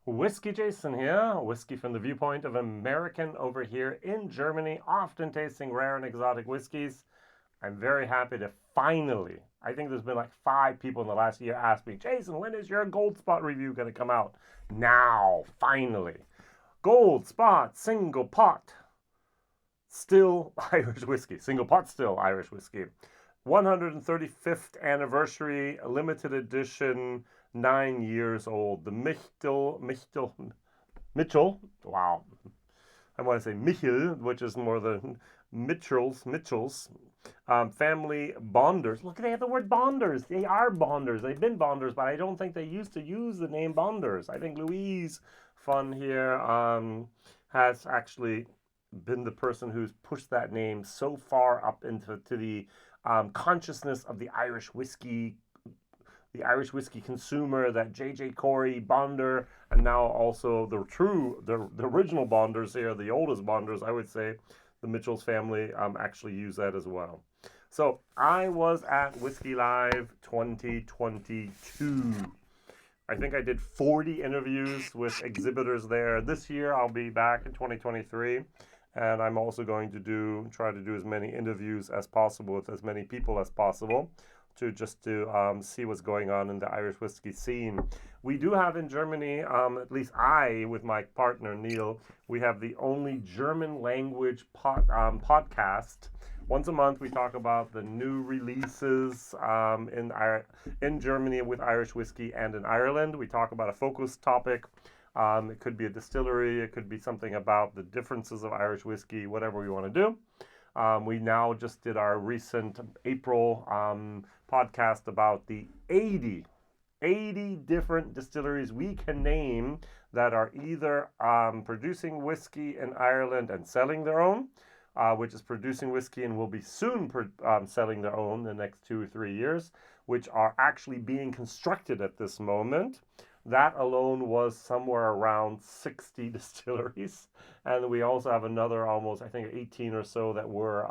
WhiskyJason here, whiskey from the viewpoint of American over here in Germany, often tasting rare and exotic whiskeys. I'm very happy to finally, I think there's been like 5 people in the last year ask me, Jason, when is your Gold Spot review going to come out? Now, finally. Gold Spot, single pot, still Irish whiskey. Single pot, still Irish whiskey. 135th anniversary, limited edition, 9 years old. The Mitchell, wow. I want to say Michel, which is more the Mitchells, family bonders. Look, they have the word bonders. They are bonders. They've been bonders, but I don't think they used to use the name bonders. I think Louise Fun here has actually been the person who's pushed that name so far up into the consciousness of the Irish whiskey consumer, that J.J. Corey Bonder, and now also the original Bonders here, the oldest Bonders, I would say, the Mitchell's family actually use that as well. So I was at Whiskey Live 2022. I think I did 40 interviews with exhibitors there. This year I'll be back in 2023. And I'm also going to try to do as many interviews as possible with as many people as possible to see what's going on in the Irish whiskey scene. We do have in Germany, at least I, with my partner Neil, we have the only German language podcast. Once a month, we talk about the new releases in Germany with Irish whiskey and in Ireland. We talk about a focus topic. It could be a distillery, it could be something about the differences of Irish whiskey, whatever we want to do. We now just did our recent April podcast about the 80 different distilleries we can name that are either producing whiskey in Ireland and selling their own, which is producing whiskey and will be soon selling their own in the next 2 or 3 years, which are actually being constructed at this moment. That alone was somewhere around 60 distilleries. And we also have another almost, I think, 18 or so that were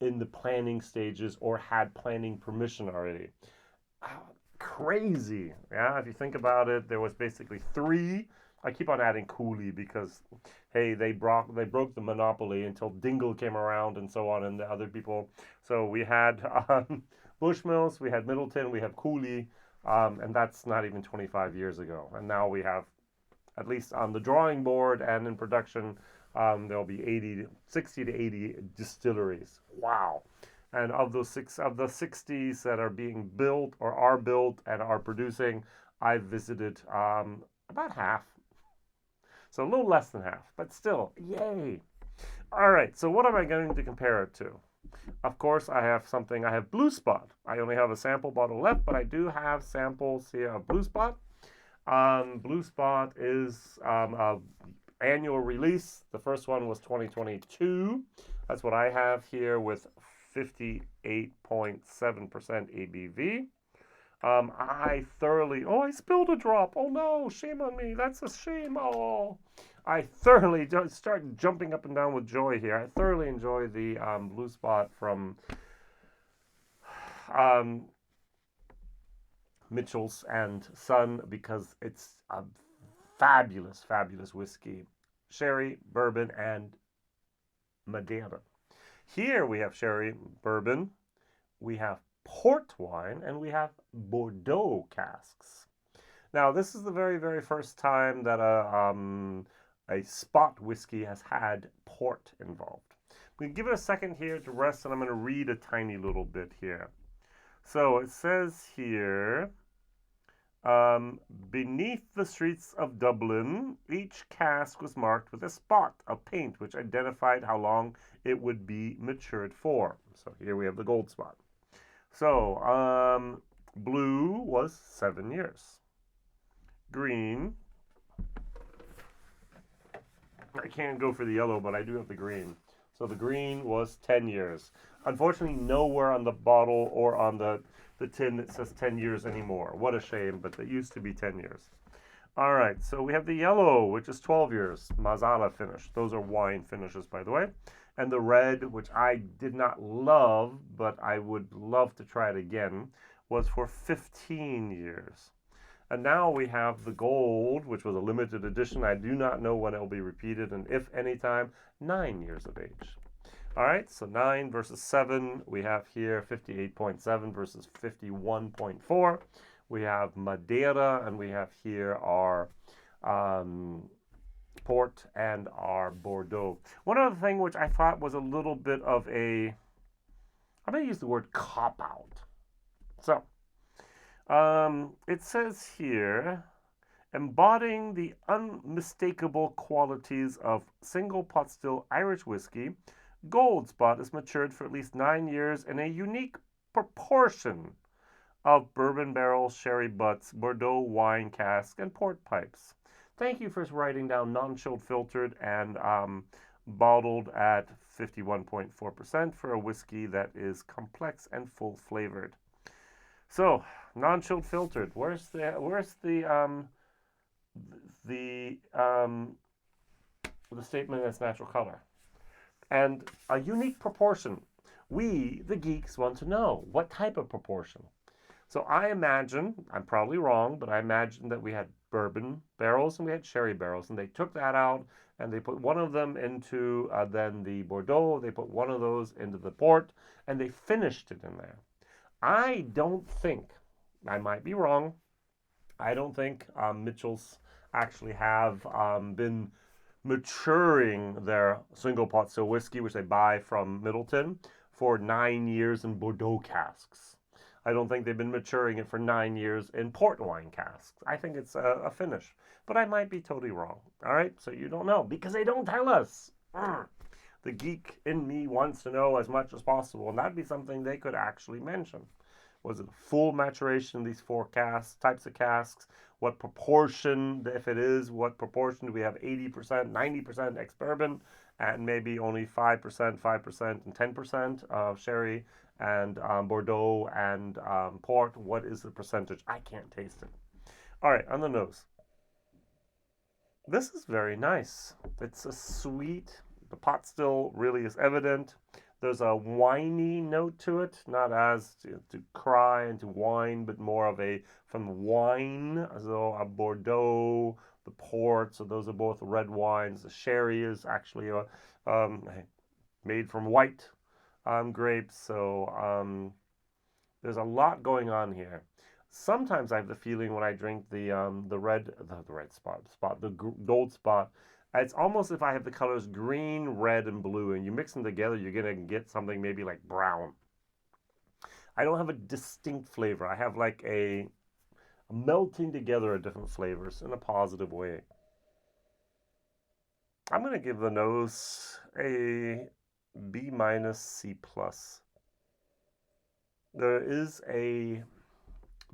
in the planning stages or had planning permission already. Crazy. Yeah, if you think about it, there was basically 3. I keep on adding Cooley because, hey, they broke the monopoly until Dingle came around and so on and the other people. So we had Bushmills, we had Midleton, we have Cooley. And that's not even 25 years ago. And now we have, at least on the drawing board and in production, there'll be 60 to 80 distilleries. Wow. And of the 60s that are being built or are built and are producing, I've visited about half. So a little less than half, but still, yay. All right, so what am I going to compare it to? Of course, I have Blue Spot. I only have a sample bottle left, but I do have samples here of Blue Spot. Blue Spot is annual release. The first one was 2022. That's what I have here with 58.7% ABV. I spilled a drop. Oh no, shame on me. That's a shame. Oh. I thoroughly start jumping up and down with joy here. I thoroughly enjoy the Blue Spot from Mitchell's and Son because it's a fabulous, fabulous whiskey. Sherry, bourbon, and Madeira. Here we have sherry, bourbon, we have port wine, and we have Bordeaux casks. Now, this is the very, very first time that a spot whiskey has had port involved. We give it a second here to rest, and I'm going to read a tiny little bit here. So it says here, beneath the streets of Dublin, each cask was marked with a spot of paint which identified how long it would be matured for. So here we have the gold spot. So blue was 7 years. Green, I can't go for the yellow, but I do have the green. So the green was 10 years. Unfortunately, nowhere on the bottle or on the tin it says 10 years anymore. What a shame, but it used to be 10 years. All right, so we have the yellow, which is 12 years. Marsala finish. Those are wine finishes, by the way. And the red, which I did not love, but I would love to try it again, was for 15 years. And now we have the gold, which was a limited edition. I do not know when it will be repeated, and if any time, 9 years of age. All right, so 9 versus 7. We have here 58.7 versus 51.4. We have Madeira, and we have here our port and our Bordeaux. One other thing which I thought was a little bit of a, I'm going to use the word cop-out. So, it says here, embodying the unmistakable qualities of single pot still Irish whiskey, Gold Spot is matured for at least 9 years in a unique proportion of bourbon barrels, sherry butts, Bordeaux wine cask, and port pipes. Thank you for writing down non-chilled filtered and bottled at 51.4% for a whiskey that is complex and full flavored. So, non-chilled filtered. Where's the statement that's natural color? And a unique proportion. We, the geeks, want to know what type of proportion. So I imagine, I'm probably wrong, but I imagine that we had bourbon barrels and we had sherry barrels, and they took that out and they put one of them into then the Bordeaux, they put one of those into the port, and they finished it in there. I don't think, I might be wrong, I don't think Mitchell's actually have been maturing their single pot still whiskey, which they buy from Midleton, for 9 years in Bordeaux casks. I don't think they've been maturing it for 9 years in port wine casks. I think it's a finish, but I might be totally wrong. All right, so you don't know because they don't tell us. The geek in me wants to know as much as possible, and that'd be something they could actually mention. Was it full maturation in these 4 types of casks? What proportion, if it is, what proportion do we have? 80%, 90% ex-bourbon, and maybe only 5%, and 10% of sherry and Bordeaux and port. What is the percentage? I can't taste it. All right, on the nose. This is very nice. It's a sweet, the pot still really is evident. There's a winey note to it, not as to cry and to wine, but more of a from wine. So a Bordeaux, the port, so those are both red wines. The sherry is actually made from white grapes. So there's a lot going on here. Sometimes I have the feeling when I drink the gold spot, it's almost if I have the colors green, red, and blue, and you mix them together, you're going to get something maybe like brown. I don't have a distinct flavor. I have like a melting together of different flavors in a positive way. I'm going to give the nose a B minus C plus. There is a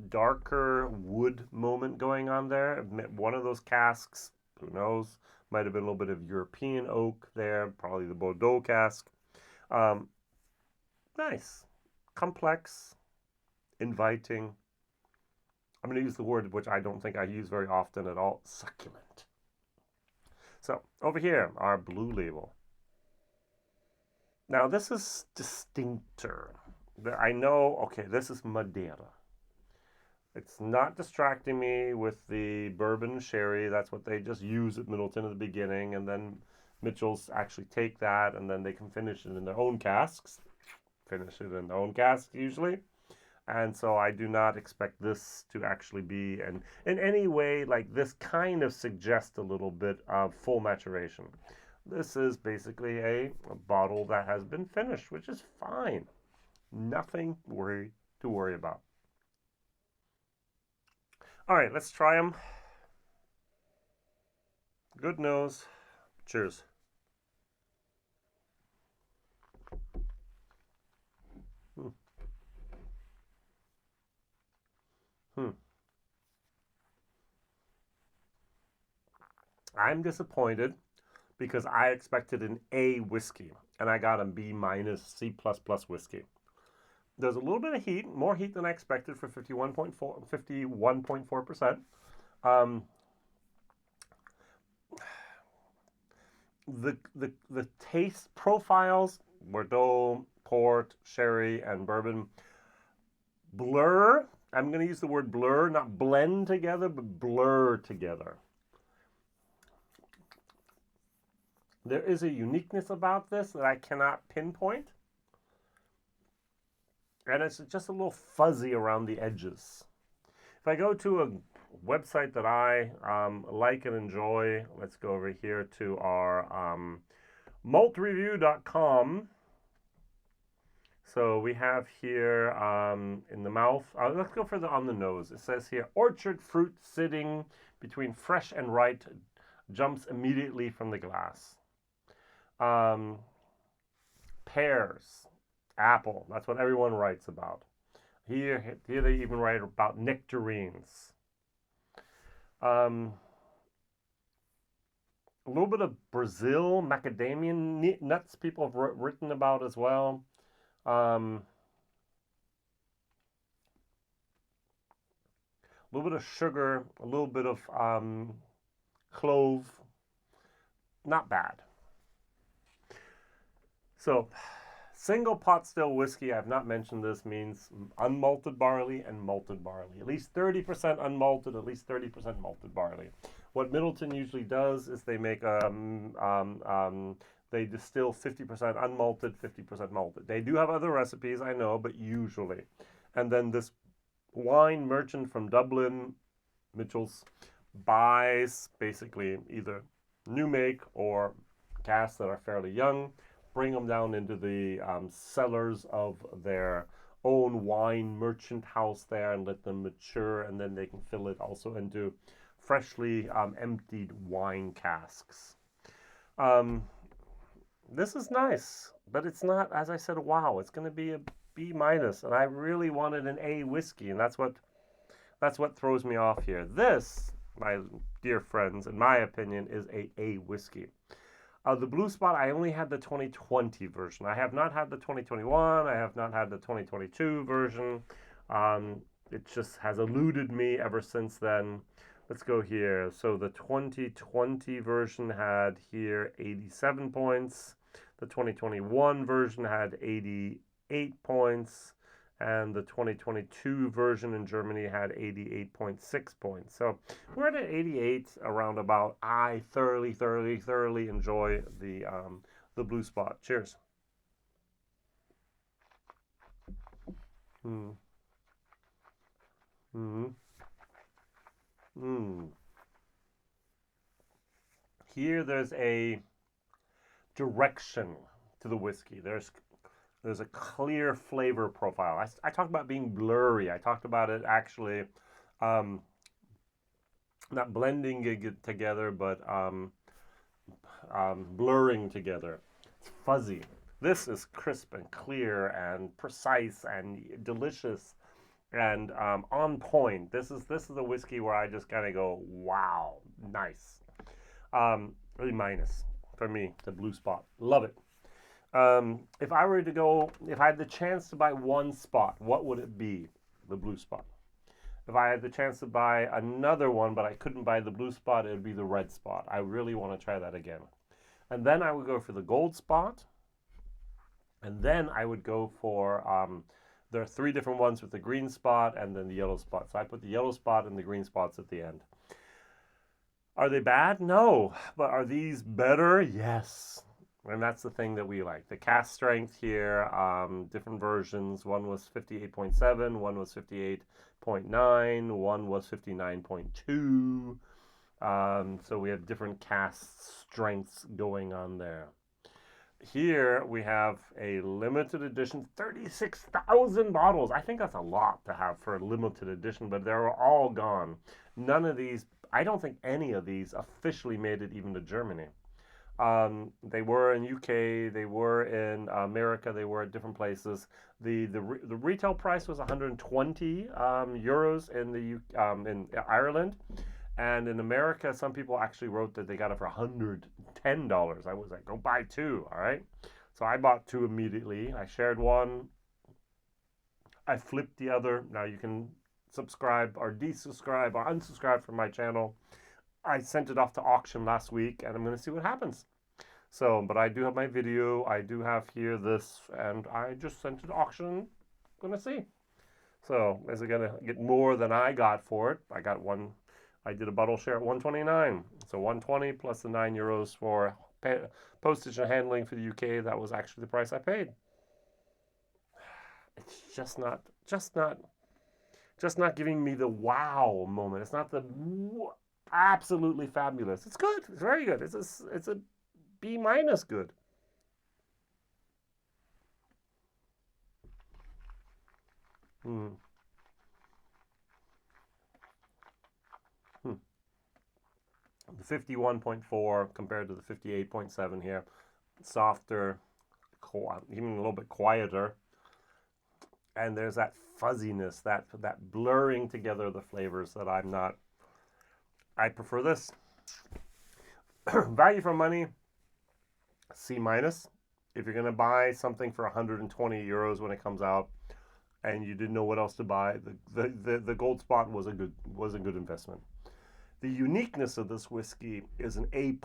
darker wood moment going on there. One of those casks, who knows, might have been a little bit of European oak there, probably the Bordeaux cask. Nice, complex, inviting. I'm going to use the word which I don't think I use very often at all, succulent. So over here, our blue label. Now this is distincter. I know, okay, this is Madeira. It's not distracting me with the bourbon sherry. That's what they just use at Midleton at the beginning. And then Mitchell's actually take that and then they can finish it in their own casks. Finish it in their own casks usually. And so I do not expect this to actually be, and in any way, like this kind of suggests a little bit of full maturation. This is basically a bottle that has been finished, which is fine. Nothing to worry about. All right, let's try them. Good nose. Cheers. I'm disappointed because I expected an A whiskey and I got a B minus C plus plus whiskey. There's a little bit of heat, more heat than I expected for 51.4%. The taste profiles, Bordeaux, port, sherry, and bourbon, blur I'm going to use the word blur, not blend together, but blur together. There is a uniqueness about this that I cannot pinpoint. And it's just a little fuzzy around the edges. If I go to a website that I like and enjoy, let's go over here to our maltreview.com. So we have here in the mouth, let's go further on the nose. It says here, orchard fruit sitting between fresh and ripe jumps immediately from the glass. Pears, apple, that's what everyone writes about. Here they even write about nectarines. A little bit of Brazil, macadamia nuts people have written about as well. A little bit of sugar, a little bit of clove. Not bad. So, single pot still whiskey, I've not mentioned this, means unmalted barley and malted barley. At least 30% unmalted, at least 30% malted barley. What Midleton usually does is they make they distill 50% unmalted, 50% malted. They do have other recipes, I know, but usually. And then this wine merchant from Dublin, Mitchell's, buys basically either new make or casks that are fairly young, bring them down into the cellars of their own wine merchant house there and let them mature, and then they can fill it also into freshly emptied wine casks. This is nice, but it's not, as I said, wow. It's going to be a B minus, and I really wanted an A whiskey, and that's what throws me off here. This, my dear friends, in my opinion, is a whiskey. The Blue Spot, I only had the 2020 version. I have not had the 2021. I have not had the 2022 version. It just has eluded me ever since then. Let's go here. So the 2020 version had here 87 points. The 2021 version had 88 points. And the 2022 version in Germany had 88.6 points. So we're at 88 around about. I thoroughly enjoy the Blue Spot. Cheers. Mm. Mm. Mm. Here there's a direction to the whiskey. There's a clear flavor profile. I talked about being blurry. I talked about it actually not blending it together, but blurring together. It's fuzzy. This is crisp and clear and precise and delicious and on point. This is a whiskey where I just kind of go, wow, nice. Really minus for me, the Blue Spot. Love it. If I were to go, if I had the chance to buy one spot, what would it be? The Blue Spot. If I had the chance to buy another one, but I couldn't buy the Blue Spot, it would be the Red Spot. I really want to try that again. And then I would go for the Gold Spot. And then I would go for, there are 3 different ones with the green spot and then the yellow spot. So I put the yellow spot and the green spots at the end. Are they bad? No. But are these better? Yes. And that's the thing that we like. The cask strength here, different versions. One was 58.7, one was 58.9, one was 59.2. So we have different cask strengths going on there. Here we have a limited edition, 36,000 bottles. I think that's a lot to have for a limited edition, but they're all gone. None of these, I don't think any of these officially made it even to Germany. They were in UK, they were in America, they were at different places. The retail price was 120 euros in Ireland, and in America, some people actually wrote that they got it for $110. I was like, go buy 2, all right? So I bought 2 immediately. I shared one. I flipped the other. Now you can subscribe or desubscribe or unsubscribe from my channel. I sent it off to auction last week, and I'm going to see what happens. So, but I do have my video. I do have here this, and I just sent it to auction. I'm going to see. So is it going to get more than I got for it? I did a bottle share at 129. So 120 plus the €9 for postage and handling for the UK. That was actually the price I paid. It's just not giving me the wow moment. It's not the absolutely fabulous. It's good. It's very good. It's a B minus good. The 51.4 compared to the 58.7 here. Softer, even a little bit quieter. And there's that fuzziness, that blurring together of the flavors that I'm not. I prefer this. Value for money, C minus. If you're going to buy something for €120 when it comes out, and you didn't know what else to buy, the Gold Spot was a good investment. The uniqueness of this whiskey is an A++.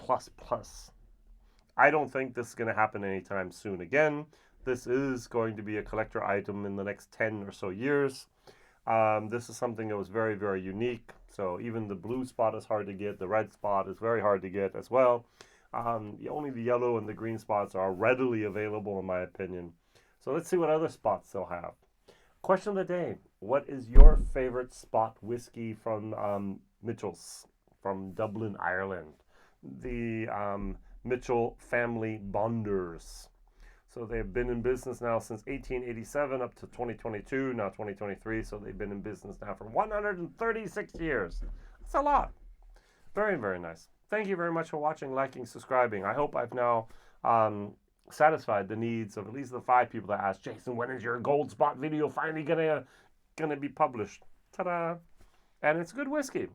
I don't think this is going to happen anytime soon again. This is going to be a collector item in the next 10 or so years. This is something that was very, very unique. So even the blue spot is hard to get. The red spot is very hard to get as well. Only the yellow and the green spots are readily available, in my opinion. So let's see what other spots they'll have. Question of the day. What is your favorite spot whiskey from Mitchell's, from Dublin, Ireland? The Mitchell family Bonders. So they've been in business now since 1887 up to 2022, now 2023. So they've been in business now for 136 years. That's a lot. Very, very nice. Thank you very much for watching, liking, subscribing. I hope I've now satisfied the needs of at least the 5 people that asked, Jason, when is your Gold Spot video finally gonna be published? Ta-da! And it's good whiskey.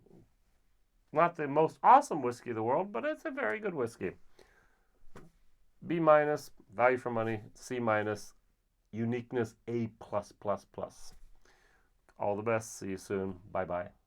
Not the most awesome whiskey in the world, but it's a very good whiskey. B minus, value for money, C minus, uniqueness, A+++. All the best. See you soon. Bye-bye.